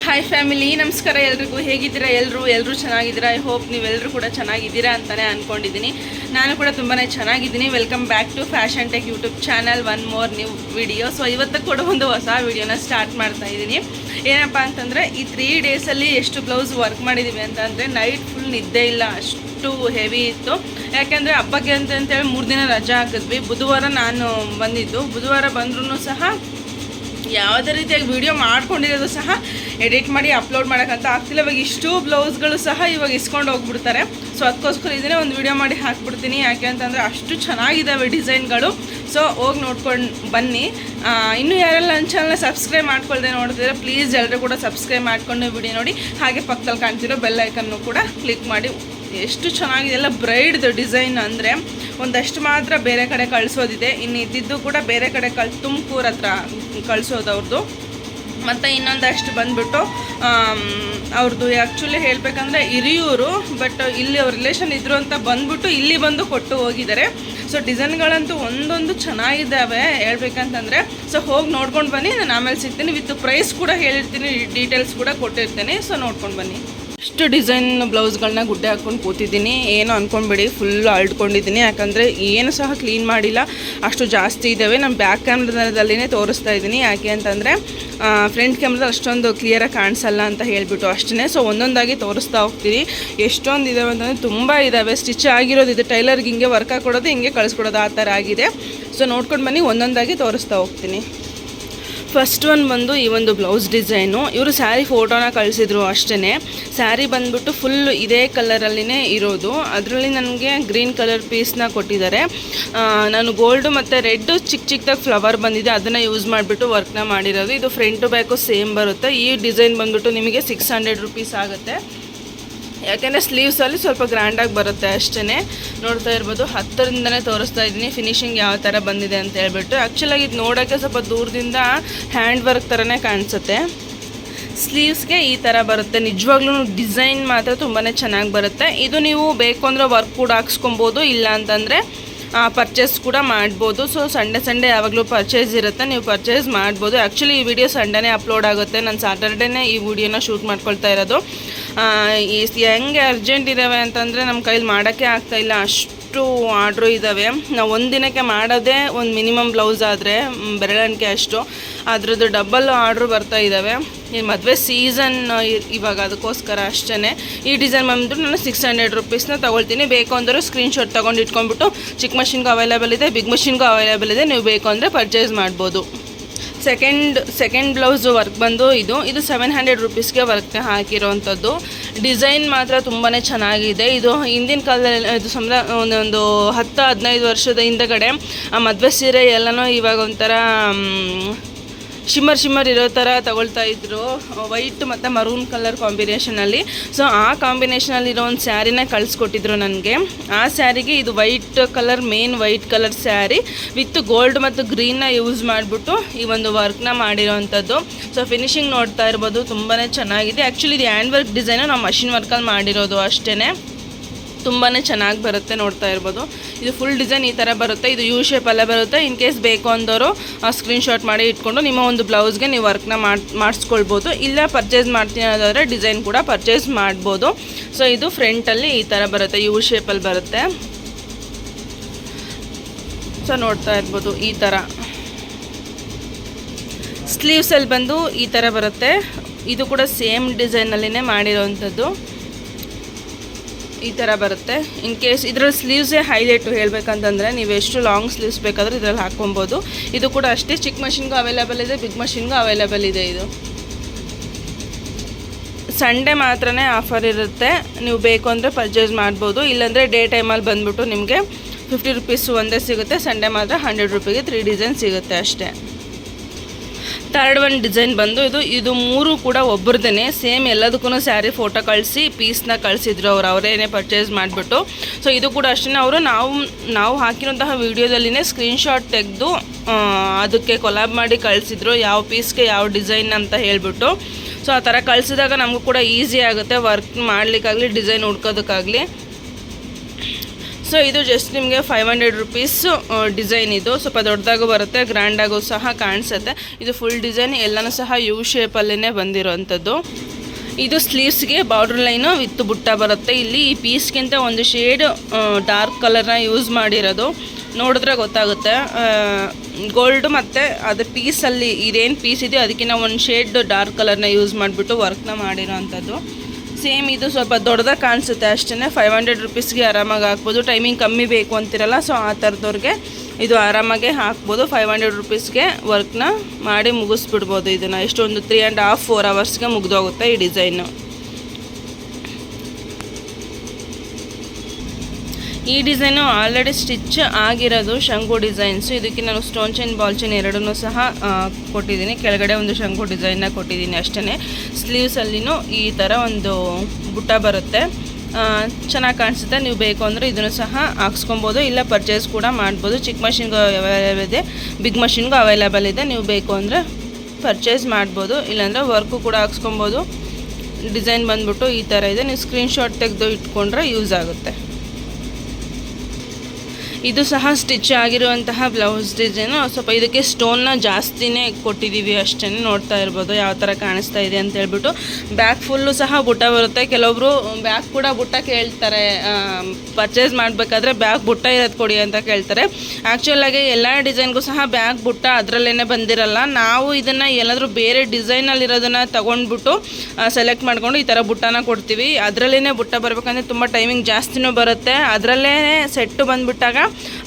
Hi family, ನಮಸ್ಕಾರ ಎಲ್ರಿಗೂ. ಹೇಗಿದ್ದೀರಾ? ಎಲ್ಲರೂ ಚೆನ್ನಾಗಿದ್ದೀರಾ? ಐ ಹೋಪ್ ನೀವೆಲ್ಲರೂ ಕೂಡ ಚೆನ್ನಾಗಿದ್ದೀರಾ ಅಂತಲೇ ಅಂದ್ಕೊಂಡಿದ್ದೀನಿ. ನಾನು ಕೂಡ ತುಂಬಾ ಚೆನ್ನಾಗಿದ್ದೀನಿ. Welcome back to fashion tech YouTube channel. One more new video. So ಇವತ್ತು ಕೂಡ ಒಂದು ಹೊಸ ವಿಡಿಯೋನ ಸ್ಟಾರ್ಟ್ ಮಾಡ್ತಾ ಇದ್ದೀನಿ. ಏನಪ್ಪ ಅಂತಂದರೆ, ಈ 3 ಡೇಸಲ್ಲಿ ಎಷ್ಟು ಬ್ಲೌಸ್ ವರ್ಕ್ ಮಾಡಿದ್ದೀವಿ ಅಂತಂದರೆ, ನೈಟ್ ಫುಲ್ ನಿದ್ದೆ ಇಲ್ಲ, ಅಷ್ಟು ಹೆವಿ ಇತ್ತು. ಯಾಕೆಂದರೆ ಹಬ್ಬಕ್ಕೆ ಅಂತೇಳಿ 3 ದಿನ ರಜೆ ಹಾಕಿದ್ವಿ. ಬುಧವಾರ ನಾನು ಬಂದಿದ್ದು. ಬುಧವಾರ ಬಂದ್ರೂ ಸಹ ಯಾವುದೇ ರೀತಿಯಾಗಿ ವೀಡಿಯೋ ಮಾಡ್ಕೊಂಡಿರೋದು ಸಹ ಎಡಿಟ್ ಮಾಡಿ ಅಪ್ಲೋಡ್ ಮಾಡೋಕ್ಕಂತ ಆಗ್ತಿಲ್ಲ. ಇವಾಗ ಇಷ್ಟು ಬ್ಲೌಸ್ಗಳು ಸಹ ಇವಾಗ ಇಸ್ಕೊಂಡು ಹೋಗ್ಬಿಡ್ತಾರೆ. ಸೊ ಅದಕ್ಕೋಸ್ಕರ ಇದನ್ನೇ ಒಂದು ವೀಡಿಯೋ ಮಾಡಿ ಹಾಕ್ಬಿಡ್ತೀನಿ. ಯಾಕೆ ಅಂತಂದರೆ ಅಷ್ಟು ಚೆನ್ನಾಗಿದ್ದಾವೆ ಡಿಸೈನ್ಗಳು. ಸೊ ಹೋಗಿ ನೋಡ್ಕೊಂಡು ಬನ್ನಿ. ಇನ್ನೂ ಯಾರೆಲ್ಲ ನನ್ನ ಚಾನಲ್ನ ಸಬ್ಸ್ಕ್ರೈಬ್ ಮಾಡ್ಕೊಳ್ದೆ ನೋಡ್ತಿದ್ರೆ ಪ್ಲೀಸ್ ಎಲ್ಲರೂ ಕೂಡ ಸಬ್ಸ್ಕ್ರೈಬ್ ಮಾಡ್ಕೊಂಡು ವಿಡಿಯೋ ನೋಡಿ. ಹಾಗೆ ಪಕ್ಕದಲ್ಲಿ ಕಾಣ್ತಿರೋ ಬೆಲ್ ಐಕನ್ನು ಕೂಡ ಕ್ಲಿಕ್ ಮಾಡಿ. ಎಷ್ಟು ಚೆನ್ನಾಗಿದೆ ಎಲ್ಲ ಬ್ರೈಡ್ದು ಡಿಸೈನ್. ಅಂದರೆ ಒಂದಷ್ಟು ಮಾತ್ರ ಬೇರೆ ಕಡೆ ಕಳಿಸೋದಿದೆ, ಇನ್ನು ಇದ್ದಿದ್ದು ಕೂಡ ಬೇರೆ ಕಡೆ ತುಮಕೂರು ಹತ್ರ ಕಳಿಸೋದು ಅವ್ರದ್ದು. ಮತ್ತು ಇನ್ನೊಂದಷ್ಟು ಬಂದುಬಿಟ್ಟು ಅವ್ರದ್ದು ಆ್ಯಕ್ಚುಲಿ ಹೇಳಬೇಕಂದ್ರೆ ಹಿರಿಯೂರು, ಬಟ್ ಇಲ್ಲಿ ಅವ್ರ ರಿಲೇಷನ್ ಇದ್ದರು ಅಂತ ಬಂದುಬಿಟ್ಟು ಇಲ್ಲಿ ಬಂದು ಕೊಟ್ಟು ಹೋಗಿದ್ದಾರೆ. ಸೊ ಡಿಸೈನ್ಗಳಂತೂ ಒಂದೊಂದು ಚೆನ್ನಾಗಿದ್ದಾವೆ ಹೇಳ್ಬೇಕಂತಂದರೆ. ಸೊ ಹೋಗಿ ನೋಡ್ಕೊಂಡು ಬನ್ನಿ. ನಾನು ಆಮೇಲೆ ಸಿಗ್ತೀನಿ. ವಿತ್ ಪ್ರೈಸ್ ಕೂಡ ಹೇಳಿರ್ತೀನಿ, ಡೀಟೇಲ್ಸ್ ಕೂಡ ಕೊಟ್ಟಿರ್ತೀನಿ. ಸೊ ನೋಡ್ಕೊಂಡು ಬನ್ನಿ. ಇಷ್ಟು ಡಿಸೈನ್ ಬ್ಲೌಸ್ಗಳನ್ನ ಗುಡ್ಡೆ ಹಾಕ್ಕೊಂಡು ಕೂತಿದ್ದೀನಿ. ಏನು ಅಂದ್ಕೊಂಡ್ಬಿಡಿ, ಫುಲ್ ಅಳ್ಕೊಂಡಿದ್ದೀನಿ. ಯಾಕಂದರೆ ಏನು ಸಹ ಕ್ಲೀನ್ ಮಾಡಿಲ್ಲ, ಅಷ್ಟು ಜಾಸ್ತಿ ಇದ್ದಾವೆ. ನಾನು ಬ್ಯಾಕ್ ಕ್ಯಾಮ್ರಾದಲ್ಲಿನೇ ತೋರಿಸ್ತಾ ಇದ್ದೀನಿ. ಯಾಕೆ ಅಂತಂದರೆ ಫ್ರಂಟ್ ಕ್ಯಾಮ್ರಾದಲ್ಲಿ ಅಷ್ಟೊಂದು ಕ್ಲಿಯರಾಗಿ ಕಾಣಿಸಲ್ಲ ಅಂತ ಹೇಳಿಬಿಟ್ಟು ಅಷ್ಟೇ. ಸೊ ಒಂದೊಂದಾಗಿ ತೋರಿಸ್ತಾ ಹೋಗ್ತೀನಿ. ಎಷ್ಟೊಂದು ಇದ್ದಾವೆ ಅಂತಂದರೆ ತುಂಬ ಇದ್ದಾವೆ. ಸ್ಟಿಚ್ ಆಗಿರೋದು ಇದೆ, ಟೈಲರ್ಗೆ ಹಿಂಗೆ ವರ್ಕ್ ಹಾಕೊಡೋದು, ಹಿಂಗೆ ಕಳಿಸ್ಕೊಡೋದು, ಆ ಥರ ಆಗಿದೆ. ಸೊ ನೋಡ್ಕೊಂಡು ಬನ್ನಿ, ಒಂದೊಂದಾಗಿ ತೋರಿಸ್ತಾ ಹೋಗ್ತೀನಿ. ಫಸ್ಟ್ ಒನ್ ಬಂದು ಈ ಒಂದು ಬ್ಲೌಸ್ ಡಿಸೈನು. ಇವರು ಸ್ಯಾರಿ ಫೋಟೋನ ಕಳಿಸಿದ್ರು ಅಷ್ಟೇ. ಸ್ಯಾರಿ ಬಂದುಬಿಟ್ಟು ಫುಲ್ ಇದೇ ಕಲರಲ್ಲಿನೇ ಇರೋದು. ಅದರಲ್ಲಿ ನನಗೆ ಗ್ರೀನ್ ಕಲರ್ ಪೀಸ್ನ ಕೊಟ್ಟಿದ್ದಾರೆ. ನಾನು ಗೋಲ್ಡು ಮತ್ತು ರೆಡ್ಡು ಚಿಕ್ಕದಾಗಿ ಫ್ಲವರ್ ಬಂದಿದೆ, ಅದನ್ನು ಯೂಸ್ ಮಾಡಿಬಿಟ್ಟು ವರ್ಕ್ನ ಮಾಡಿರೋದು. ಇದು ಫ್ರಂಟು ಬ್ಯಾಕು ಸೇಮ್ ಬರುತ್ತೆ. ಈ ಡಿಸೈನ್ ಬಂದುಬಿಟ್ಟು ನಿಮಗೆ 600 ರೂಪೀಸ್ ಆಗುತ್ತೆ. ಯಾಕೆಂದರೆ ಸ್ಲೀವ್ಸಲ್ಲಿ ಸ್ವಲ್ಪ ಗ್ರ್ಯಾಂಡಾಗಿ ಬರುತ್ತೆ ಅಷ್ಟೇ. ನೋಡ್ತಾ ಇರ್ಬೋದು, ಹತ್ತಿರದಿಂದನೇ ತೋರಿಸ್ತಾ ಇದ್ದೀನಿ ಫಿನಿಶಿಂಗ್ ಯಾವ ಥರ ಬಂದಿದೆ ಅಂತ ಹೇಳ್ಬಿಟ್ಟು. ಆ್ಯಕ್ಚುಲಾಗಿ ಇದು ನೋಡೋಕ್ಕೆ ಸ್ವಲ್ಪ ದೂರದಿಂದ ಹ್ಯಾಂಡ್ ವರ್ಕ್ ಥರನೇ ಕಾಣಿಸುತ್ತೆ. ಸ್ಲೀವ್ಸ್ಗೆ ಈ ಥರ ಬರುತ್ತೆ. ನಿಜವಾಗ್ಲೂ ಡಿಸೈನ್ ಮಾತ್ರ ತುಂಬಾ ಚೆನ್ನಾಗಿ ಬರುತ್ತೆ. ಇದು ನೀವು ಬೇಕು ಅಂದರೆ ವರ್ಕ್ ಕೂಡ ಹಾಕ್ಸ್ಕೊಬೋದು, ಇಲ್ಲ ಅಂತಂದರೆ ಪರ್ಚೇಸ್ ಕೂಡ ಮಾಡ್ಬೋದು. ಸೊ ಸಂಡೇ ಯಾವಾಗಲೂ ಪರ್ಚೇಸ್ ಇರುತ್ತೆ, ನೀವು ಪರ್ಚೇಸ್ ಮಾಡ್ಬೋದು. ಆ್ಯಕ್ಚುಲಿ ಈ ವಿಡಿಯೋ ಸಂಡೇನೇ ಅಪ್ಲೋಡ್ ಆಗುತ್ತೆ. ನಾನು ಸ್ಯಾಟರ್ಡೇನೇ ಈ ವಿಡಿಯೋನ ಶೂಟ್ ಮಾಡ್ಕೊಳ್ತಾ ಇರೋದು. ಹೆಂಗೆ ಅರ್ಜೆಂಟ್ ಇದ್ದಾವೆ ಅಂತಂದರೆ ನಮ್ಮ ಕೈಲಿ ಮಾಡೋಕ್ಕೆ ಆಗ್ತಾಯಿಲ್ಲ, ಅಷ್ಟು ಆರ್ಡ್ರು ಇದ್ದಾವೆ. ನಾವು ಒಂದು ದಿನಕ್ಕೆ ಮಾಡೋದೇ ಒಂದು ಮಿನಿಮಮ್ ಬ್ಲೌಸ್ ಆದರೆ ಬೆರಳಿಕೆ ಅಷ್ಟು, ಅದ್ರದ್ದು ಡಬಲ್ ಆರ್ಡ್ರು ಬರ್ತಾ ಇದ್ದಾವೆ. ಈ ಮದುವೆ ಸೀಸನ್ ಇವಾಗ, ಅದಕ್ಕೋಸ್ಕರ ಅಷ್ಟೇ. ಈ ಡಿಸೈನ್ ಬಂದುಬಿಟ್ಟು ನಾನು 600 ರೂಪೀಸ್ನ ತೊಗೊಳ್ತೀನಿ. ಬೇಕು ಅಂದರೆ ಸ್ಕ್ರೀನ್ಶಾಟ್ ತೊಗೊಂಡು ಇಟ್ಕೊಂಡ್ಬಿಟ್ಟು, ಚಿಕ್ಕ ಮಷಿನ್ಗೂ ಅವೈಲೇಬಲ್ ಇದೆ, ಬಿಗ್ ಮಷಿನ್ಗೂ ಅವೈಲೇಬಲ್ ಇದೆ. ನೀವು ಬೇಕು ಅಂದರೆ ಪರ್ಚೇಸ್ ಮಾಡ್ಬೋದು. ಸೆಕೆಂಡ್ ಬ್ಲೌಸು ವರ್ಕ್ ಬಂದು ಇದು 700 ರೂಪೀಸ್ಗೆ ವರ್ಕ್ ಹಾಕಿರೋವಂಥದ್ದು. ಡಿಸೈನ್ ಮಾತ್ರ ತುಂಬಾ ಚೆನ್ನಾಗಿದೆ. ಇದು ಹಿಂದಿನ ಕಾಲದಲ್ಲಿ, ಇದು ಒಂದು 10-15 ವರ್ಷದ ಹಿಂದಗಡೆ ಮದುವೆ ಸೀರೆ ಎಲ್ಲನೂ ಇವಾಗ ಒಂಥರ ಶಿಮ್ಮರ್ ಇರೋ ಥರ ತಗೊಳ್ತಾ ಇದ್ರು, ವೈಟ್ ಮತ್ತು ಮರೂನ್ ಕಲರ್ ಕಾಂಬಿನೇಷನಲ್ಲಿ. ಸೊ ಆ ಕಾಂಬಿನೇಷನಲ್ಲಿರೋ ಒಂದು ಸ್ಯಾರಿನ ಕಳಿಸ್ಕೊಟ್ಟಿದ್ರು ನನಗೆ. ಆ ಸ್ಯಾರಿಗೆ ಇದು white colour, main white colour sari with gold ಮತ್ತು ಗ್ರೀನ್ನ ಯೂಸ್ ಮಾಡಿಬಿಟ್ಟು ಈ ಒಂದು ವರ್ಕ್ನ ಮಾಡಿರೋವಂಥದ್ದು. ಸೊ ಫಿನಿಶಿಂಗ್ ನೋಡ್ತಾ ಇರ್ಬೋದು, ತುಂಬಾ ಚೆನ್ನಾಗಿದೆ. ಆ್ಯಕ್ಚುಲಿ ಇದು ಹ್ಯಾಂಡ್ ವರ್ಕ್ ಡಿಸೈನು ನಾವು ಮಷಿನ್ ವರ್ಕಲ್ಲಿ ಮಾಡಿರೋದು ಅಷ್ಟೇ. ತುಂಬಾ ಚೆನ್ನಾಗಿ ಬರುತ್ತೆ, ನೋಡ್ತಾ ಇರ್ಬೋದು. ಇದು ಫುಲ್ ಡಿಸೈನ್ ಈ ಥರ ಬರುತ್ತೆ. ಇದು ಯು ಶೇಪಲ್ಲೇ ಬರುತ್ತೆ. ಇನ್ ಕೇಸ್ ಬೇಕು ಅಂದವರು ಸ್ಕ್ರೀನ್ಶಾಟ್ ಮಾಡಿ ಇಟ್ಕೊಂಡು ನಿಮ್ಮ ಒಂದು ಬ್ಲೌಸ್ಗೆ ನೀವು ವರ್ಕ್ನ ಮಾಡಿಸ್ಕೊಳ್ಬೋದು. ಇಲ್ಲ ಪರ್ಚೇಸ್ ಮಾಡ್ತೀನಿ ಅನ್ನೋದಾದರೆ ಡಿಸೈನ್ ಕೂಡ ಪರ್ಚೇಸ್ ಮಾಡ್ಬೋದು. ಸೊ ಇದು ಫ್ರಂಟಲ್ಲಿ ಈ ಥರ ಬರುತ್ತೆ, ಯು ಶೇಪಲ್ಲಿ ಬರುತ್ತೆ. ಸೊ ನೋಡ್ತಾ ಇರ್ಬೋದು, ಈ ಥರ ಸ್ಲೀವ್ಸಲ್ಲಿ ಬಂದು ಈ ಥರ ಬರುತ್ತೆ. ಇದು ಕೂಡ ಸೇಮ್ ಡಿಸೈನಲ್ಲಿನೇ ಮಾಡಿರೋವಂಥದ್ದು. ಈ ಥರ ಬರುತ್ತೆ. ಇನ್ ಕೇಸ್ ಇದರಲ್ಲಿ ಸ್ಲೀವ್ಸೇ ಹೈಲೈಟು ಹೇಳಬೇಕಂತಂದರೆ, ನೀವು ಎಷ್ಟು ಲಾಂಗ್ ಸ್ಲೀವ್ಸ್ ಬೇಕಾದರೂ ಇದರಲ್ಲಿ ಹಾಕ್ಕೊಬೋದು. ಇದು ಕೂಡ ಅಷ್ಟೇ, ಚಿಕ್ಕ ಮಷಿನ್ಗೂ ಅವೈಲೇಬಲ್ ಇದೆ, ಬಿಗ್ ಮಷಿನ್ಗೂ ಅವೈಲೇಬಲ್ ಇದೆ. ಇದು ಸಂಡೇ ಮಾತ್ರನೇ ಆಫರ್ ಇರುತ್ತೆ. ನೀವು ಬೇಕು ಅಂದರೆ ಪರ್ಚೇಸ್ ಮಾಡ್ಬೋದು. ಇಲ್ಲಾಂದರೆ ಡೇ ಟೈಮಲ್ಲಿ ಬಂದುಬಿಟ್ಟು ನಿಮಗೆ 50 ರೂಪೀಸ್ ಒಂದೇ ಸಿಗುತ್ತೆ. ಸಂಡೇ ಮಾತ್ರ 100 ರೂಪಾಯಿಗೆ 3 ಡಿಸೈನ್ ಸಿಗುತ್ತೆ ಅಷ್ಟೇ. ಥರ್ಡ್ ಒನ್ ಡಿಸೈನ್ ಬಂದು ಇದು 3 ಕೂಡ ಒಬ್ಬರದೇ ಸೇಮ್. ಎಲ್ಲದಕ್ಕೂ ಸ್ಯಾರಿ ಫೋಟೋ ಕಳಿಸಿ ಪೀಸ್ನ ಕಳಿಸಿದ್ರು ಅವರೇನೇ ಪರ್ಚೇಸ್ ಮಾಡಿಬಿಟ್ಟು. ಸೊ ಇದು ಕೂಡ ಅಷ್ಟೇ, ಅವರು ನಾವು ಹಾಕಿರೋಂತಹ ವೀಡಿಯೋದಲ್ಲಿನೇ ಸ್ಕ್ರೀನ್ಶಾಟ್ ತೆಗೆದು ಅದಕ್ಕೆ ಕೊಲಾಬ್ ಮಾಡಿ ಕಳಿಸಿದ್ರು, ಯಾವ ಪೀಸ್ಗೆ ಯಾವ ಡಿಸೈನ್ ಅಂತ ಹೇಳಿಬಿಟ್ಟು. ಸೊ ಆ ಥರ ಕಳಿಸಿದಾಗ ನಮಗೂ ಕೂಡ ಈಸಿ ಆಗುತ್ತೆ ವರ್ಕ್ ಮಾಡಲಿಕ್ಕಾಗಲಿ ಡಿಸೈನ್ ಹುಡ್ಕೋದಕ್ಕಾಗಲಿ. ಸೊ ಇದು ಜಸ್ಟ್ ನಿಮಗೆ 500 ರುಪೀಸ್ ಡಿಸೈನ್. ಇದು ಸ್ವಲ್ಪ ದೊಡ್ಡದಾಗೂ ಬರುತ್ತೆ, ಗ್ರ್ಯಾಂಡಾಗೂ ಸಹ ಕಾಣಿಸುತ್ತೆ. ಇದು ಫುಲ್ ಡಿಸೈನ್ ಎಲ್ಲನೂ ಸಹ ಯು ಶೇಪಲ್ಲೇ ಬಂದಿರೋವಂಥದ್ದು. ಇದು ಸ್ಲೀವ್ಸ್ಗೆ ಬಾರ್ಡರ್ ಲೈನು ವಿತ್ ಬುಟ್ಟ ಬರುತ್ತೆ. ಇಲ್ಲಿ ಈ ಪೀಸ್ಗಿಂತ ಒಂದು ಶೇಡ್ ಡಾರ್ಕ್ ಕಲರ್ನ ಯೂಸ್ ಮಾಡಿರೋದು, ನೋಡಿದ್ರೆ ಗೊತ್ತಾಗುತ್ತೆ. ಗೋಲ್ಡ್ ಮತ್ತು ಅದು ಪೀಸಲ್ಲಿ ಇದೇನು ಪೀಸ್ ಇದೆಯೋ ಅದಕ್ಕಿಂತ ಒಂದು ಶೇಡ್ ಡಾರ್ಕ್ ಕಲರ್ನ ಯೂಸ್ ಮಾಡಿಬಿಟ್ಟು ವರ್ಕ್ನ ಮಾಡಿರೋ ಅಂಥದ್ದು. ಸೇಮ್ ಇದು ಸ್ವಲ್ಪ ದೊಡ್ಡದಾಗಿ ಕಾಣಿಸುತ್ತೆ ಅಷ್ಟೇ. 500 ರುಪೀಸ್ಗೆ ಆರಾಮಾಗಿ ಹಾಕ್ಬೋದು. ಟೈಮಿಂಗ್ ಕಮ್ಮಿ ಬೇಕು ಅಂತಿರಲ್ಲ, ಸೊ ಆ ಥರದವ್ರಿಗೆ ಇದು ಆರಾಮಾಗೆ ಹಾಕ್ಬೋದು. 500 ರುಪೀಸ್ಗೆ ವರ್ಕ್ನ ಮಾಡಿ ಮುಗಿಸ್ಬಿಡ್ಬೋದು. ಇದನ್ನು ಎಷ್ಟೊಂದು 3.5-4 ಅವರ್ಸ್ಗೆ ಮುಗಿದೋಗುತ್ತೆ ಈ ಡಿಸೈನು. ಈ ಡಿಸೈನು ಆಲ್ರೆಡಿ ಸ್ಟಿಚ್ ಆಗಿರೋದು ಶಂಕು ಡಿಸೈನ್ಸು. ಇದಕ್ಕೆ ನಾನು ಸ್ಟೋನ್ ಚೈನ್ ಬಾಲ್ ಚೈನ್ ಎರಡನ್ನೂ ಸಹ ಕೊಟ್ಟಿದ್ದೀನಿ. ಕೆಳಗಡೆ ಒಂದು ಶಂಕು ಡಿಸೈನ್ನ ಕೊಟ್ಟಿದ್ದೀನಿ ಅಷ್ಟೇ. ಸ್ಲೀವ್ಸಲ್ಲಿನೂ ಈ ಥರ ಒಂದು ಬುಟ್ಟ ಬರುತ್ತೆ, ಚೆನ್ನಾಗಿ ಕಾಣಿಸುತ್ತೆ. ನೀವು ಬೇಕು ಅಂದರೆ ಇದನ್ನು ಸಹ ಹಾಕ್ಸ್ಕೊಬೋದು, ಇಲ್ಲ ಪರ್ಚೇಸ್ ಕೂಡ ಮಾಡ್ಬೋದು. ಚಿಕ್ಕ ಮಷಿನ್ಗೂ ಅವೈಲೇಬಲ್ ಇದೆ, ಬಿಗ್ ಮಷಿನ್ಗೂ ಅವೈಲೇಬಲ್ ಇದೆ. ನೀವು ಬೇಕು ಅಂದರೆ ಪರ್ಚೇಸ್ ಮಾಡ್ಬೋದು, ಇಲ್ಲಾಂದರೆ ವರ್ಕು ಕೂಡ ಹಾಕ್ಸ್ಕೊಬೋದು. ಡಿಸೈನ್ ಬಂದ್ಬಿಟ್ಟು ಈ ಥರ ಇದೆ. ನೀವು ಸ್ಕ್ರೀನ್ಶಾಟ್ ತೆಗೆದು ಇಟ್ಕೊಂಡ್ರೆ ಯೂಸ್ ಆಗುತ್ತೆ. ಇದು ಸಹ ಸ್ಟಿಚ್ ಆಗಿರುವಂತಹ ಬ್ಲೌಸ್ ಡಿಸೈನು. ಸ್ವಲ್ಪ ಇದಕ್ಕೆ ಸ್ಟೋನ್ನ ಜಾಸ್ತಿನೇ ಕೊಟ್ಟಿದ್ದೀವಿ ಅಷ್ಟೇ. ನೋಡ್ತಾ ಇರ್ಬೋದು ಯಾವ ಥರ ಕಾಣಿಸ್ತಾ ಇದೆ ಅಂತ ಹೇಳ್ಬಿಟ್ಟು. ಬ್ಯಾಕ್ ಫುಲ್ಲು ಸಹ ಬುಟ್ಟ ಬರುತ್ತೆ. ಕೆಲವೊಬ್ಬರು ಬ್ಯಾಕ್ ಕೂಡ ಬುಟ್ಟ ಕೇಳ್ತಾರೆ, ಪರ್ಚೇಸ್ ಮಾಡಬೇಕಾದ್ರೆ ಬ್ಯಾಕ್ ಬುಟ್ಟ ಇರೋದು ಕೊಡಿ ಅಂತ ಕೇಳ್ತಾರೆ. ಆ್ಯಕ್ಚುಲಾಗಿ ಎಲ್ಲ ಡಿಸೈನ್ಗೂ ಸಹ ಬ್ಯಾಕ್ ಬುಟ್ಟ ಅದರಲ್ಲೇ ಬಂದಿರಲ್ಲ. ನಾವು ಇದನ್ನು ಎಲ್ಲಾದರೂ ಬೇರೆ ಡಿಸೈನಲ್ಲಿರೋದನ್ನು ತೊಗೊಂಡ್ಬಿಟ್ಟು ಸೆಲೆಕ್ಟ್ ಮಾಡಿಕೊಂಡು ಈ ಥರ ಬುಟ್ಟನ ಕೊಡ್ತೀವಿ. ಅದರಲ್ಲೇ ಬುಟ್ಟ ಬರಬೇಕಂದ್ರೆ ತುಂಬ ಟೈಮಿಂಗ್ ಜಾಸ್ತಿನೂ ಬರುತ್ತೆ. ಅದರಲ್ಲೇ ಸೆಟ್ಟು ಬಂದುಬಿಟ್ಟಾಗ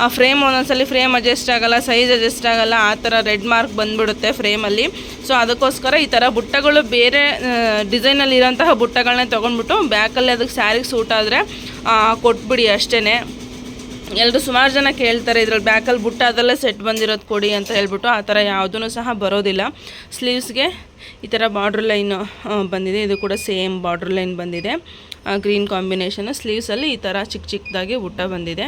ಆ ಫ್ರೇಮ್ ಒಂದೊಂದ್ಸಲಿ ಫ್ರೇಮ್ ಅಡ್ಜಸ್ಟ್ ಆಗಲ್ಲ, ಸೈಜ್ ಅಡ್ಜಸ್ಟ್ ಆಗಲ್ಲ, ಆ ಥರ ರೆಡ್ ಮಾರ್ಕ್ ಬಂದುಬಿಡುತ್ತೆ ಫ್ರೇಮಲ್ಲಿ. ಸೊ ಅದಕ್ಕೋಸ್ಕರ ಈ ಥರ ಬುಟ್ಟಗಳು ಬೇರೆ ಡಿಸೈನಲ್ಲಿ ಇರೋಂತಹ ಬುಟ್ಟಗಳನ್ನ ತೊಗೊಂಡ್ಬಿಟ್ಟು ಬ್ಯಾಕಲ್ಲಿ ಅದಕ್ಕೆ ಸ್ಯಾರಿಗೆ ಸೂಟ್ ಆದರೆ ಕೊಟ್ಬಿಡಿ ಅಷ್ಟೇ. ಎಲ್ಲರೂ ಸುಮಾರು ಜನ ಕೇಳ್ತಾರೆ ಇದ್ರಲ್ಲಿ ಬ್ಯಾಕಲ್ಲಿ ಬುಟ್ಟ ಅದೆಲ್ಲ ಸೆಟ್ ಬಂದಿರೋದು ಕೊಡಿ ಅಂತ ಹೇಳ್ಬಿಟ್ಟು. ಆ ಥರ ಯಾವುದೂ ಸಹ ಬರೋದಿಲ್ಲ. ಸ್ಲೀವ್ಸ್ಗೆ ಈ ಥರ ಬಾರ್ಡ್ರ್ ಲೈನ್ ಬಂದಿದೆ. ಇದು ಕೂಡ ಸೇಮ್ ಬಾರ್ಡ್ರ್ ಲೈನ್ ಬಂದಿದೆ, ಗ್ರೀನ್ ಕಾಂಬಿನೇಷನು. ಸ್ಲೀವ್ಸಲ್ಲಿ ಈ ಥರ ಚಿಕ್ಕ ಚಿಕ್ಕದಾಗಿ ಬುಟ್ಟ ಬಂದಿದೆ.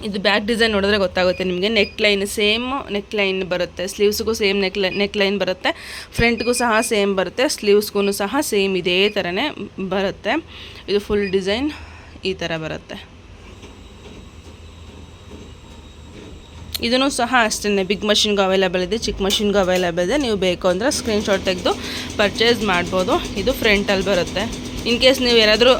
ಇದು ಬ್ಯಾಕ್ ಡಿಸೈನ್ ನೋಡಿದ್ರೆ ಗೊತ್ತಾಗುತ್ತೆ ನಿಮಗೆ. Neck line same neck line ಬರುತ್ತೆ, ಸ್ಲೀವ್ಸ್ಗೂ ಸೇಮ್ ನೆಕ್ ಲೈನ್ ಬರುತ್ತೆ, ಫ್ರಂಟ್ಗೂ ಸಹ ಸೇಮ್ ಬರುತ್ತೆ, ಸ್ಲೀವ್ಸ್ಗೂ ಸಹ ಸೇಮ್ ಇದೇ ಥರನೇ ಬರುತ್ತೆ. ಇದು ಫುಲ್ ಡಿಸೈನ್ ಈ ಥರ ಬರುತ್ತೆ. ಇದೂ ಸಹ ಅಷ್ಟೇ, ಬಿಗ್ ಮಷಿನ್ಗೂ ಅವೈಲೇಬಲ್ ಇದೆ, ಚಿಕ್ಕ ಮಷಿನ್ಗೂ ಅವೈಲೇಬಲ್ ಇದೆ. ನೀವು ಬೇಕು ಅಂದರೆ ಸ್ಕ್ರೀನ್ಶಾಟ್ ತೆಗೆದು ಪರ್ಚೇಸ್ ಮಾಡ್ಬೋದು. ಇದು ಫ್ರಂಟಲ್ಲಿ ಬರುತ್ತೆ. ಇನ್ ಕೇಸ್ ನೀವು ಯಾರಾದರೂ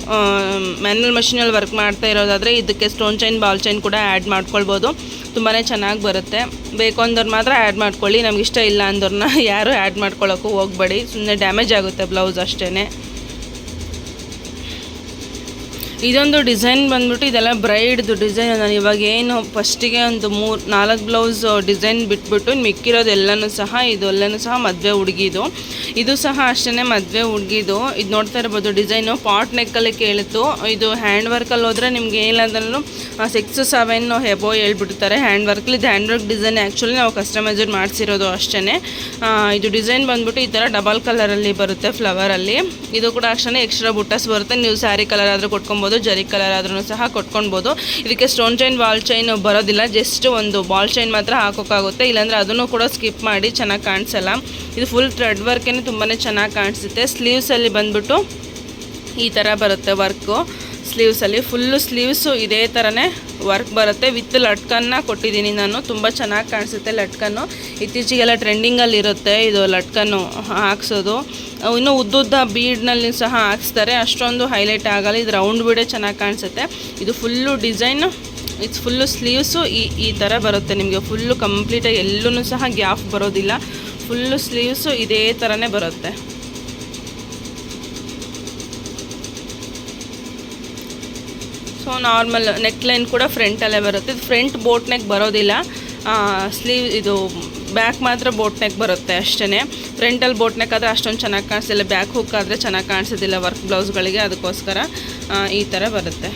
ಮ್ಯಾನ್ಯಲ್ ಮಷಿನಲ್ಲಿ ವರ್ಕ್ ಮಾಡ್ತಾ ಇರೋದಾದರೆ ಇದಕ್ಕೆ ಸ್ಟೋನ್ ಚೈನ್ ಬಾಲ್ ಚೈನ್ ಕೂಡ ಆ್ಯಡ್ ಮಾಡ್ಕೊಳ್ಬೋದು. ತುಂಬಾ ಚೆನ್ನಾಗಿ ಬರುತ್ತೆ. ಬೇಕು ಅಂದವ್ರು ಮಾತ್ರ ಆ್ಯಡ್ ಮಾಡ್ಕೊಳ್ಳಿ, ನಮ್ಗೆ ಇಷ್ಟ ಇಲ್ಲ ಅಂದವ್ರನ್ನ ಯಾರು ಆ್ಯಡ್ ಮಾಡ್ಕೊಳ್ಳೋಕ್ಕೂ ಹೋಗಬೇಡಿ, ಸುಮ್ಮನೆ ಡ್ಯಾಮೇಜ್ ಆಗುತ್ತೆ ಬ್ಲೌಸ್ ಅಷ್ಟೇ. ಇದೊಂದು ಡಿಸೈನ್ ಬಂದ್ಬಿಟ್ಟು ಇದೆಲ್ಲ ಬ್ರೈಡ್ದು ಡಿಸೈನ್. ನಾನು ಇವಾಗ ಏನು ಫಸ್ಟಿಗೆ ಒಂದು 3-4 ಬ್ಲೌಸ್ ಡಿಸೈನ್ ಬಿಟ್ಬಿಟ್ಟು ಮಿಕ್ಕಿರೋದು ಎಲ್ಲನೂ ಸಹ ಇದೆಲ್ಲನೂ ಸಹ ಮದುವೆ ಹುಡುಗಿದು. ಇದು ಸಹ ಅಷ್ಟೇ ಮದುವೆ ಹುಡುಗಿದು. ಇದು ನೋಡ್ತಾ ಇರ್ಬೋದು ಡಿಸೈನು ಪಾಟ್ ನೆಕ್ಕಲ್ಲಿ ಕೇಳಿತು. ಇದು ಹ್ಯಾಂಡ್ ವರ್ಕಲ್ಲಿ ಹೋದರೆ ನಿಮ್ಗೆ ಏನಿಲ್ಲಂದ್ರೂ 6-7 ಹೆಬೋ ಹೇಳ್ಬಿಡ್ತಾರೆ ಹ್ಯಾಂಡ್ ವರ್ಕಲ್ಲಿ. ಇದು ಹ್ಯಾಂಡ್ ವರ್ಕ್ ಡಿಸೈನ್ ಆ್ಯಕ್ಚುಲಿ ನಾವು ಕಸ್ಟಮೈಸ್ಡ್ ಮಾಡಿಸಿರೋದು ಅಷ್ಟೇ. ಇದು ಡಿಸೈನ್ ಬಂದ್ಬಿಟ್ಟು ಈ ಥರ ಡಬಲ್ ಕಲರಲ್ಲಿ ಬರುತ್ತೆ ಫ್ಲವರಲ್ಲಿ. ಇದು ಕೂಡ ಅಷ್ಟೇ ಎಕ್ಸ್ಟ್ರಾ ಬುಟ್ಟಸ್ ಬರುತ್ತೆ. ನೀವು ಸ್ಯಾರಿ ಕಲರ್ ಆದರೂ ಕೊಟ್ಕೊಬೋದು, ಜರಿ ಕಲರ್ ಆದ್ರೂ ಸಹ ಕೊಟ್ಕೊಳ್ಬೋದು. ಇದಕ್ಕೆ ಸ್ಟೋನ್ ಚೈನ್ ಬಾಲ್ ಚೈನ್ ಬರೋದಿಲ್ಲ, ಜಸ್ಟ್ ಒಂದು ಬಾಲ್ ಚೈನ್ ಮಾತ್ರ ಹಾಕೋಕ್ಕಾಗುತ್ತೆ, ಇಲ್ಲಾಂದರೆ ಅದನ್ನು ಕೂಡ ಸ್ಕಿಪ್ ಮಾಡಿ, ಚೆನ್ನಾಗಿ ಕಾಣಿಸಲ್ಲ. ಇದು ಫುಲ್ ಥ್ರೆಡ್ ವರ್ಕೇ ತುಂಬಾ ಚೆನ್ನಾಗಿ ಕಾಣಿಸುತ್ತೆ. ಸ್ಲೀವ್ಸಲ್ಲಿ ಬಂದ್ಬಿಟ್ಟು ಈ ಥರ ಬರುತ್ತೆ ವರ್ಕು. ಸ್ಲೀವ್ಸಲ್ಲಿ ಫುಲ್ಲು ಸ್ಲೀವ್ಸು ಇದೇ ಥರನೇ ವರ್ಕ್ ಬರುತ್ತೆ. ವಿತ್ ಲಟ್ಕನ್ನ ಕೊಟ್ಟಿದ್ದೀನಿ ನಾನು, ತುಂಬ ಚೆನ್ನಾಗಿ ಕಾಣಿಸುತ್ತೆ ಲಟ್ಕನ್ನು. ಇತ್ತೀಚೆಗೆಲ್ಲ ಟ್ರೆಂಡಿಂಗಲ್ಲಿ ಇರುತ್ತೆ ಇದು ಲಟ್ಕನ್ನು ಹಾಕ್ಸೋದು. ಇನ್ನೂ ಉದ್ದುದ್ದ ಬೀಡ್ನಲ್ಲಿ ಸಹ ಹಾಕ್ಸ್ತಾರೆ, ಅಷ್ಟೊಂದು ಹೈಲೈಟ್ ಆಗಲ್ಲ. ಇದು ರೌಂಡ್ ಬೀಡೇ ಚೆನ್ನಾಗಿ ಕಾಣಿಸುತ್ತೆ. ಇದು ಫುಲ್ಲು ಡಿಸೈನು, ಇದು ಫುಲ್ಲು ಸ್ಲೀವ್ಸು ಈ ಥರ ಬರುತ್ತೆ ನಿಮಗೆ. ಫುಲ್ಲು ಕಂಪ್ಲೀಟಾಗಿ ಎಲ್ಲೂ ಸಹ ಗ್ಯಾಪ್ ಬರೋದಿಲ್ಲ. ಫುಲ್ಲು ಸ್ಲೀವ್ಸು ಇದೇ ಥರನೇ ಬರುತ್ತೆ. ಸೊ ನಾರ್ಮಲ್ ನೆಕ್ ಲೈನ್ ಕೂಡ ಫ್ರಂಟಲ್ಲೇ ಬರುತ್ತೆ. ಇದು ಫ್ರಂಟ್ ಬೋಟ್ ನೆಕ್ ಬರೋದಿಲ್ಲ, ಸ್ಲೀವ್ ಇದು ಬ್ಯಾಕ್ ಮಾತ್ರ ಬೋಟ್ ನೆಕ್ ಬರುತ್ತೆ ಅಷ್ಟೇ. ಫ್ರಂಟಲ್ಲಿ ಬೋಟ್ ನೆಕ್ ಆದರೆ ಅಷ್ಟೊಂದು ಚೆನ್ನಾಗಿ ಕಾಣಿಸೋದಿಲ್ಲ, ಬ್ಯಾಕ್ ಹುಕ್ ಆದರೆ ಚೆನ್ನಾಗಿ ಕಾಣಿಸೋದಿಲ್ಲ ವರ್ಕ್ ಬ್ಲೌಸ್ಗಳಿಗೆ, ಅದಕ್ಕೋಸ್ಕರ ಈ ಥರ ಬರುತ್ತೆ.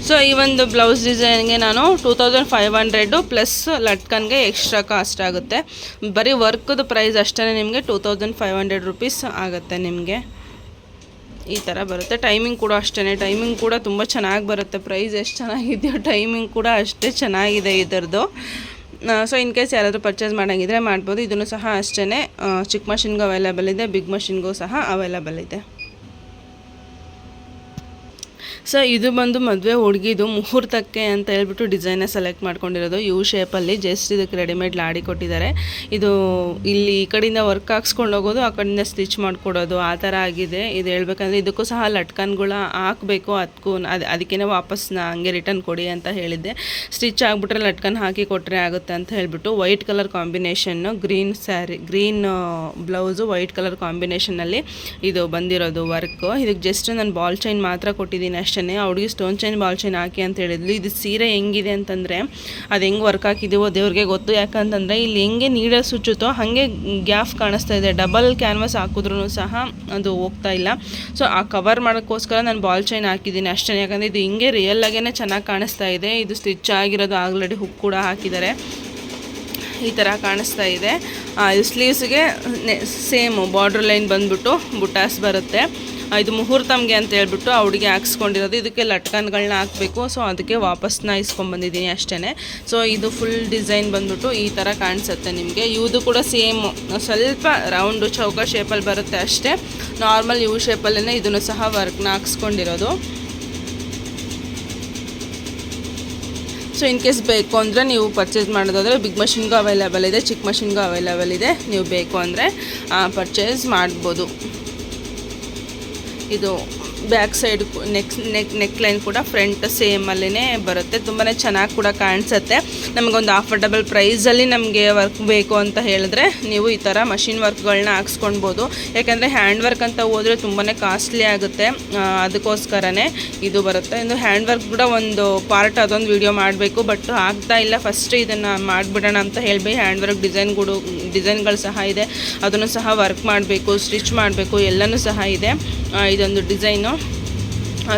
ಸೊ ಈ ಒಂದು ಬ್ಲೌಸ್ ಡಿಸೈನ್ಗೆ ನಾನು 2500 ಪ್ಲಸ್ ಲಟ್ಕನ್ಗೆ ಎಕ್ಸ್ಟ್ರಾ ಕಾಸ್ಟ್ ಆಗುತ್ತೆ. ಬರೀ ವರ್ಕ್ದು ಪ್ರೈಸ್ ಅಷ್ಟೇ ನಿಮಗೆ 2500 ರುಪೀಸ್ ಆಗುತ್ತೆ ನಿಮಗೆ. ಈ ಥರ ಬರುತ್ತೆ. ಟೈಮಿಂಗ್ ಕೂಡ ಅಷ್ಟೇ, ಟೈಮಿಂಗ್ ಕೂಡ ತುಂಬ ಚೆನ್ನಾಗಿ ಬರುತ್ತೆ. ಪ್ರೈಸ್ ಎಷ್ಟು ಚೆನ್ನಾಗಿದೆಯೋ ಟೈಮಿಂಗ್ ಕೂಡ ಅಷ್ಟೇ ಚೆನ್ನಾಗಿದೆ ಇದರದ್ದು. ಸೊ ಇನ್ ಕೇಸ್ ಯಾರಾದರೂ ಪರ್ಚೇಸ್ ಮಾಡೋಂಗಿದ್ರೆ ಮಾಡ್ಬೋದು. ಇದನ್ನು ಸಹ ಅಷ್ಟೇ ಚಿಕ್ಕ ಮಷಿನ್ಗೂ ಅವೈಲೇಬಲ್ ಇದೆ, ಬಿಗ್ ಮಷಿನ್ಗೂ ಸಹ ಅವೈಲೇಬಲ್ ಇದೆ. ಸೊ ಇದು ಬಂದು ಮದುವೆ ಹುಡುಗಿದು ಮುಹೂರ್ತಕ್ಕೆ ಅಂತ ಹೇಳ್ಬಿಟ್ಟು ಡಿಸೈನ ಸೆಲೆಕ್ಟ್ ಮಾಡ್ಕೊಂಡಿರೋದು. ಯು ಶೇಪಲ್ಲಿ ಜಸ್ಟ್ ಇದಕ್ಕೆ ರೆಡಿಮೇಡ್ ಲಾಡಿ ಕೊಟ್ಟಿದ್ದಾರೆ. ಇದು ಇಲ್ಲಿ ಈ ಕಡೆಯಿಂದ ವರ್ಕ್ ಹಾಕ್ಸ್ಕೊಂಡು ಹೋಗೋದು, ಆ ಕಡೆಯಿಂದ ಸ್ಟಿಚ್ ಮಾಡಿಕೊಡೋದು, ಆ ಥರ ಆಗಿದೆ. ಇದು ಹೇಳ್ಬೇಕಂದ್ರೆ ಇದಕ್ಕೂ ಸಹ ಲಟ್ಕನ್ಗಳ ಹಾಕಬೇಕು. ಅದಕ್ಕೇ ವಾಪಸ್ ಹಂಗೆ ರಿಟರ್ನ್ ಕೊಡಿ ಅಂತ ಹೇಳಿದ್ದೆ. ಸ್ಟಿಚ್ ಆಗಿಬಿಟ್ರೆ ಲಟ್ಕನ್ ಹಾಕಿ ಕೊಟ್ಟರೆ ಆಗುತ್ತೆ ಅಂತ ಹೇಳಿಬಿಟ್ಟು white colour combination, green sari, green blouse, white colour ಕಾಂಬಿನೇಷನಲ್ಲಿ ಇದು ಬಂದಿರೋದು ವರ್ಕು. ಇದಕ್ಕೆ ಜಸ್ಟ್ ನಾನು ಬಾಲ್ ಚೈನ್ ಮಾತ್ರ ಕೊಟ್ಟಿದ್ದೀನಿ ಅಷ್ಟೇ. ಅವ್ರಿಗೆ ಸ್ಟೋನ್ ಚೈನ್ ಬಾಲ್ ಚೈನ್ ಹಾಕಿ ಅಂತ ಹೇಳಿದ್ಲು. ಇದು ಸೀರೆ ಹೆಂಗಿದೆ ಅಂತಂದರೆ ಅದು ಹೆಂಗೆ ವರ್ಕ್ ಹಾಕಿದ್ದೀವೋ ದೇವ್ರಿಗೆ ಗೊತ್ತು. ಯಾಕಂತಂದರೆ ಇಲ್ಲಿ ಹೆಂಗೆ ನೀಡಲ್ ಸುಚ್ಚುತ್ತೋ ಹಾಗೆ ಗ್ಯಾಪ್ ಕಾಣಿಸ್ತಾ ಇದೆ. ಡಬಲ್ ಕ್ಯಾನ್ವಾಸ್ ಹಾಕಿದ್ರೂ ಸಹ ಅದು ಹೋಗ್ತಾ ಇಲ್ಲ. ಸೊ ಆ ಕವರ್ ಮಾಡೋಕ್ಕೋಸ್ಕರ ನಾನು ಬಾಲ್ ಚೈನ್ ಹಾಕಿದ್ದೀನಿ ಅಷ್ಟೇ. ಯಾಕಂದರೆ ಇದು ಹಿಂಗೆ ರಿಯಲ್ಲಾಗೇ ಚೆನ್ನಾಗಿ ಕಾಣಿಸ್ತಾ ಇದೆ. ಇದು ಸ್ಟಿಚ್ ಆಗಿರೋದು, ಆಲ್ರೆಡಿ ಹುಕ್ ಕೂಡ ಹಾಕಿದ್ದಾರೆ. ಈ ಥರ ಕಾಣಿಸ್ತಾ ಇದೆ. ಇದು ಸ್ಲೀವ್ಸ್ಗೆ ಸೇಮು ಬಾರ್ಡ್ರ್ ಲೈನ್ ಬಂದ್ಬಿಟ್ಟು ಬುಟಾಸ್ ಬರುತ್ತೆ. ಇದು ಮುಹೂರ್ತಮ್ಗೆ ಅಂತ ಹೇಳ್ಬಿಟ್ಟು ಹುಡುಗಿ ಹಾಕ್ಸ್ಕೊಂಡಿರೋದು. ಇದಕ್ಕೆ ಲಟ್ಕನ್ಗಳನ್ನ ಹಾಕಬೇಕು. ಸೊ ಅದಕ್ಕೆ ವಾಪಸ್ನ ಇಸ್ಕೊಂಡ್ಬಂದಿದ್ದೀನಿ ಅಷ್ಟೇ. ಸೊ ಇದು ಫುಲ್ ಡಿಸೈನ್ ಬಂದ್ಬಿಟ್ಟು ಈ ಥರ ಕಾಣಿಸುತ್ತೆ ನಿಮಗೆ. ಇದು ಕೂಡ ಸೇಮು ಸ್ವಲ್ಪ ರೌಂಡು ಚೌಕ ಶೇಪಲ್ಲಿ ಬರುತ್ತೆ ಅಷ್ಟೇ. ನಾರ್ಮಲ್ ಯು ಶೇಪಲ್ಲೇ ಇದನ್ನು ಸಹ ವರ್ಕ್ನ ಹಾಕ್ಸ್ಕೊಂಡಿರೋದು. ಸೊ ಇನ್ ಕೇಸ್ ಬೇಕು ಅಂದರೆ ನೀವು ಪರ್ಚೇಸ್ ಮಾಡೋದಾದರೆ ಬಿಗ್ ಮಷಿನ್ಗೂ ಅವೈಲೇಬಲ್ ಇದೆ, ಚಿಕ್ಕ ಮಷಿನ್ಗೂ ಅವೈಲೇಬಲ್ ಇದೆ. ನೀವು ಬೇಕು ಅಂದರೆ ಪರ್ಚೇಸ್ ಮಾಡ್ಬೋದು. ಇದು ಬ್ಯಾಕ್ ಸೈಡ್ ನೆಕ್ ಲೈನ್ ಕೂಡ ಫ್ರಂಟ್ ಸೇಮಲ್ಲೇ ಬರುತ್ತೆ. ತುಂಬಾ ಚೆನ್ನಾಗಿ ಕೂಡ ಕಾಣಿಸುತ್ತೆ. ನಮಗೊಂದು ಅಫೋರ್ಡಬಲ್ ಪ್ರೈಸಲ್ಲಿ ನಮಗೆ ವರ್ಕ್ ಬೇಕು ಅಂತ ಹೇಳಿದ್ರೆ ನೀವು ಈ ಥರ ಮಷಿನ್ ವರ್ಕ್ಗಳನ್ನ ಹಾಕ್ಸ್ಕೊಳ್ಬೋದು. ಯಾಕಂದರೆ ಹ್ಯಾಂಡ್ ವರ್ಕ್ ಅಂತ ಹೋದರೆ ತುಂಬಾ ಕಾಸ್ಟ್ಲಿ ಆಗುತ್ತೆ. ಅದಕ್ಕೋಸ್ಕರನೇ ಇದು ಬರುತ್ತೆ. ಇನ್ನು ಹ್ಯಾಂಡ್ ವರ್ಕ್ ಕೂಡ ಒಂದು ಪಾರ್ಟ್ ಅದೊಂದು ವೀಡಿಯೋ ಮಾಡಬೇಕು, ಬಟ್ ಆಗ್ತಾ ಇಲ್ಲ. ಫಸ್ಟ್ ಇದನ್ನು ಮಾಡಿಬಿಡೋಣ ಅಂತ ಹೇಳಿ ಹ್ಯಾಂಡ್ ವರ್ಕ್ ಡಿಸೈನ್ಗಳು ಸಹ ಇದೆ. ಅದನ್ನು ಸಹ ವರ್ಕ್ ಮಾಡಬೇಕು, ಸ್ಟಿಚ್ ಮಾಡಬೇಕು, ಎಲ್ಲನೂ ಸಹ ಇದೆ. ಇದೊಂದು ಡಿಸೈನು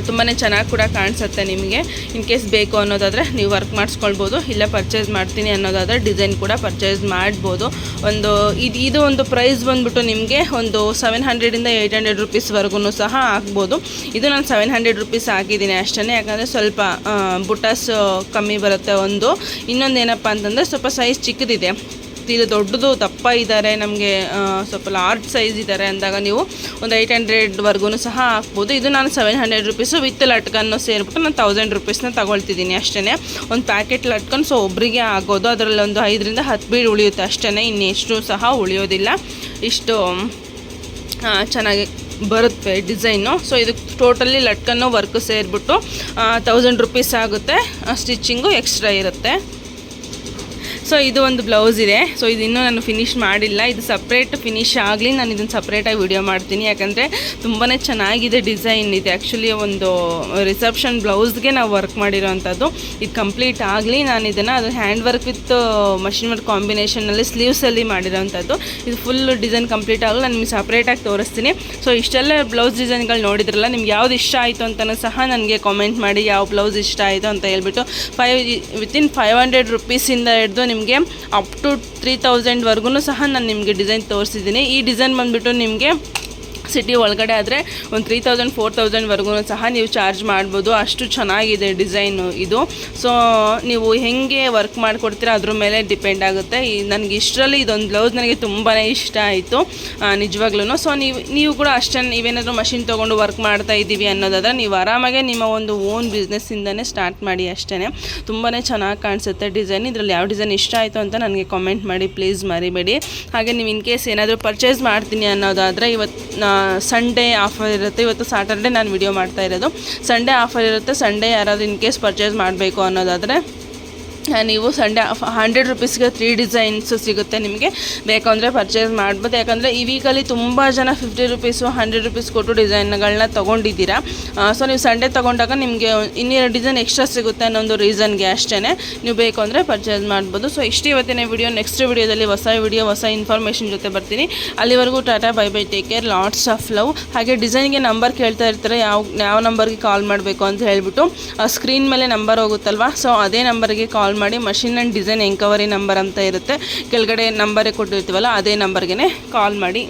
ತುಂಬಾ ಚೆನ್ನಾಗಿ ಕೂಡ ಕಾಣಿಸುತ್ತೆ. ನಿಮಗೆ ಇನ್ ಕೇಸ್ ಬೇಕು ಅನ್ನೋದಾದರೆ ನೀವು ವರ್ಕ್ ಮಾಡಿಸ್ಕೊಳ್ಬೋದು. ಇಲ್ಲ ಪರ್ಚೇಸ್ ಮಾಡ್ತೀನಿ ಅನ್ನೋದಾದರೆ ಡಿಸೈನ್ ಕೂಡ ಪರ್ಚೇಸ್ ಮಾಡ್ಬೋದು. ಇದು ಒಂದು ಪ್ರೈಸ್ ಬಂದ್ಬಿಟ್ಟು ನಿಮಗೆ ಒಂದು 700ಇಂದ 800 ರುಪೀಸ್ವರೆಗೂ ಸಹ ಆಗ್ಬೋದು. ಇದು ನಾನು 700 ರುಪೀಸ್ ಹಾಕಿದ್ದೀನಿ ಅಷ್ಟೇ. ಯಾಕಂದರೆ ಸ್ವಲ್ಪ ಬುಟಾಸ್ ಕಮ್ಮಿ ಬರುತ್ತೆ. ಇನ್ನೊಂದು ಏನಪ್ಪ ಅಂತಂದರೆ ಸ್ವಲ್ಪ ಸೈಜ್ ಚಿಕ್ಕದಿದೆ. ಇದು ದೊಡ್ಡದು ದಪ್ಪ ಇದ್ದಾರೆ, ನಮಗೆ ಸ್ವಲ್ಪ ಲಾರ್ಜ್ ಸೈಜ್ ಇದ್ದಾರೆ ಅಂದಾಗ ನೀವು ಒಂದು 800ವರೆಗೂ ಸಹ ಹಾಕ್ಬೋದು. ಇದು ನಾನು 700 ರುಪೀಸು ವಿತ್ ಲಟ್ಕನ್ನು ಸೇರಿಬಿಟ್ಟು ನಾನು 1000 ರುಪೀಸ್ನ ತಗೊಳ್ತಿದ್ದೀನಿ ಅಷ್ಟೇ. ಒಂದು ಪ್ಯಾಕೆಟ್ ಲಟ್ಕನ್ ಸೊ ಒಬ್ಬರಿಗೆ ಆಗೋದು. ಅದರಲ್ಲಿ ಒಂದು 5ರಿಂದ 10 ಬೀಡ್ ಉಳಿಯುತ್ತೆ ಅಷ್ಟೇ, ಇನ್ನೆಷ್ಟು ಸಹ ಉಳಿಯೋದಿಲ್ಲ. ಇಷ್ಟು ಚೆನ್ನಾಗಿ ಬರುತ್ತೆ ಡಿಸೈನು. ಸೊ ಇದು ಟೋಟಲಿ ಲಟ್ಕನ್ನು ವರ್ಕ್ ಸೇರಿಬಿಟ್ಟು 1000 ರುಪೀಸ್ ಆಗುತ್ತೆ. ಸ್ಟಿಚ್ಚಿಂಗು ಎಕ್ಸ್ಟ್ರಾ ಇರುತ್ತೆ. ಸೊ ಇದು ಒಂದು ಬ್ಲೌಸ್ ಇದೆ. ಸೊ ಇದು ಇನ್ನೂ ನಾನು ಫಿನಿಷ್ ಮಾಡಿಲ್ಲ. ಇದು ಸಪ್ರೇಟ್ ಫಿನಿಷ್ ಆಗಲಿ ನಾನು ಇದನ್ನು ಸಪ್ರೇಟಾಗಿ ವಿಡಿಯೋ ಮಾಡ್ತೀನಿ. ಯಾಕಂದರೆ ತುಂಬಾ ಚೆನ್ನಾಗಿದೆ ಡಿಸೈನ್. ಇದು ಆ್ಯಕ್ಚುಲಿ ಒಂದು ರಿಸೆಪ್ಷನ್ ಬ್ಲೌಸ್ಗೆ ನಾವು ವರ್ಕ್ ಮಾಡಿರೋವಂಥದ್ದು. ಇದು ಕಂಪ್ಲೀಟ್ ಆಗಲಿ ನಾನು ಇದನ್ನು ಅದು hand work with machine work ಕಾಂಬಿನೇಷನಲ್ಲಿ ಸ್ಲೀವ್ಸಲ್ಲಿ ಮಾಡಿರೋವಂಥದ್ದು. ಇದು ಫುಲ್ ಡಿಸೈನ್ ಕಂಪ್ಲೀಟ್ ಆಗಲಿ ನಾನು ನಿಮಗೆ ಸಪ್ರೇಟಾಗಿ ತೋರಿಸ್ತೀನಿ. ಸೊ ಇಷ್ಟೆಲ್ಲ ಬ್ಲೌಸ್ ಡಿಸೈನ್ಗಳು ನೋಡಿದ್ರಲ್ಲ, ನಿಮ್ಗೆ ಯಾವ್ದು ಇಷ್ಟ ಆಯಿತು ಅಂತಲೂ ಸಹ ನನಗೆ ಕಾಮೆಂಟ್ ಮಾಡಿ ಯಾವ ಬ್ಲೌಸ್ ಇಷ್ಟ ಆಯಿತು ಅಂತ ಹೇಳ್ಬಿಟ್ಟು. ವಿತಿನ್ 500 ರುಪೀಸಿಂದ ಹಿಡಿದು ನಿಮಗೆ ಅಪ್ ಟು 3000ವರೆಗೂ ಸಹ ನಾನು ನಿಮಗೆ ಡಿಸೈನ್ ತೋರಿಸಿದ್ದೀನಿ. ಈ ಡಿಸೈನ್ ಬಂದುಬಿಟ್ಟು ನಿಮಗೆ ಸಿಟಿ ಒಳಗಡೆ ಆದರೆ ಒಂದು 3000 4000ವರೆಗೂ ಸಹ ನೀವು ಚಾರ್ಜ್ ಮಾಡ್ಬೋದು. ಅಷ್ಟು ಚೆನ್ನಾಗಿದೆ ಡಿಸೈನು ಇದು. ಸೊ ನೀವು ಹೇಗೆ ವರ್ಕ್ ಮಾಡಿಕೊಡ್ತೀರ ಅದ್ರ ಮೇಲೆ ಡಿಪೆಂಡ್ ಆಗುತ್ತೆ. ನನಗೆ ಇಷ್ಟರಲ್ಲಿ ಇದೊಂದು ಬ್ಲೌಸ್ ನನಗೆ ತುಂಬಾ ಇಷ್ಟ ಆಯಿತು ನಿಜವಾಗ್ಲೂ. ಸೊ ನೀವು ಕೂಡ ಅಷ್ಟೇ, ನೀವೇನಾದರೂ ಮಷಿನ್ ತೊಗೊಂಡು ವರ್ಕ್ ಮಾಡ್ತಾ ಇದ್ದೀವಿ ಅನ್ನೋದಾದರೆ ನೀವು ಆರಾಮಾಗೆ ನಿಮ್ಮ ಒಂದು ಓನ್ ಬಿಸ್ನೆಸ್ಸಿಂದನೇ ಸ್ಟಾರ್ಟ್ ಮಾಡಿ ಅಷ್ಟೇ. ತುಂಬಾ ಚೆನ್ನಾಗಿ ಕಾಣಿಸುತ್ತೆ ಡಿಸೈನ್. ಇದರಲ್ಲಿ ಯಾವ ಡಿಸೈನ್ ಇಷ್ಟ ಆಯಿತು ಅಂತ ನನಗೆ ಕಾಮೆಂಟ್ ಮಾಡಿ ಪ್ಲೀಸ್ ಮರಿಬೇಡಿ. ಹಾಗೆ ನೀವು ಇನ್ ಕೇಸ್ ಏನಾದರೂ ಪರ್ಚೇಸ್ ಮಾಡ್ತೀನಿ ಅನ್ನೋದಾದರೆ ಇವತ್ತು ಸಂಡೇ ಆಫರ್ ಇರುತ್ತೆ. ಇವತ್ತು ಸಾಟರ್ಡೆ ನಾನು ವಿಡಿಯೋ ಮಾಡ್ತಾ ಇರೋದು. ಸಂಡೇ ಆಫರ್ ಇರುತ್ತೆ. ಸಂಡೇ ಯಾರಾದರೂ ಇನ್ ಕೇಸ್ ಪರ್ಚೇಸ್ ಮಾಡಬೇಕು ಅನ್ನೋದಾದರೆ ನೀವು ಸಂಡೇ 100 ರುಪೀಸ್ಗೆ 3 ಡಿಸೈನ್ಸ್ ಸಿಗುತ್ತೆ. ನಿಮಗೆ ಬೇಕಂದರೆ ಪರ್ಚೇಸ್ ಮಾಡ್ಬೋದು. ಯಾಕಂದರೆ ಈ ವೀಕಲ್ಲಿ ತುಂಬ ಜನ 50 ರುಪೀಸು 100 ರುಪೀಸ್ ಕೊಟ್ಟು ಡಿಸೈನ್ಗಳನ್ನ ತೊಗೊಂಡಿದ್ದೀರಾ. ಸೊ ನೀವು ಸಂಡೇ ತೊಗೊಂಡಾಗ ನಿಮಗೆ ಇನ್ನೆರಡು ಡಿಸೈನ್ ಎಕ್ಸ್ಟ್ರಾ ಸಿಗುತ್ತೆ ಅನ್ನೋ ರೀಸನ್ಗೆ ಅಷ್ಟೇ. ನೀವು ಬೇಕು ಅಂದರೆ ಪರ್ಚೇಸ್ ಮಾಡ್ಬೋದು. ಸೊ ಇಷ್ಟು ಇವತ್ತಿನ ವಿಡಿಯೋ. ನೆಕ್ಸ್ಟ್ ವಿಡಿಯೋದಲ್ಲಿ ಹೊಸ ಇನ್ಫಾರ್ಮೇಷನ್ ಜೊತೆ ಬರ್ತೀನಿ. ಅಲ್ಲಿವರೆಗೂ tata bye bye, take care, lots of love. ಹಾಗೆ ಡಿಸೈನ್ಗೆ ನಂಬರ್ ಕೇಳ್ತಾ ಇರ್ತಾರೆ, ಯಾವ ನಂಬರ್ಗೆ ಕಾಲ್ ಮಾಡಬೇಕು ಅಂತ ಹೇಳ್ಬಿಟ್ಟು ಸ್ಕ್ರೀನ್ ಮೇಲೆ ನಂಬರ್ ಹೋಗುತ್ತಲ್ವ, ಸೊ ಅದೇ ನಂಬರ್ಗೆ ಕಾಲ್ ಮಾಡಿ. Machine and design enquiry number ಅಂತ ಇರುತ್ತೆ, ಕೆಳಗಡೆ ನಂಬರೇ ಕೊಟ್ಟಿರ್ತೀವಲ್ಲ ಅದೇ ನಂಬರ್ಗೆ ಕಾಲ್ ಮಾಡಿ.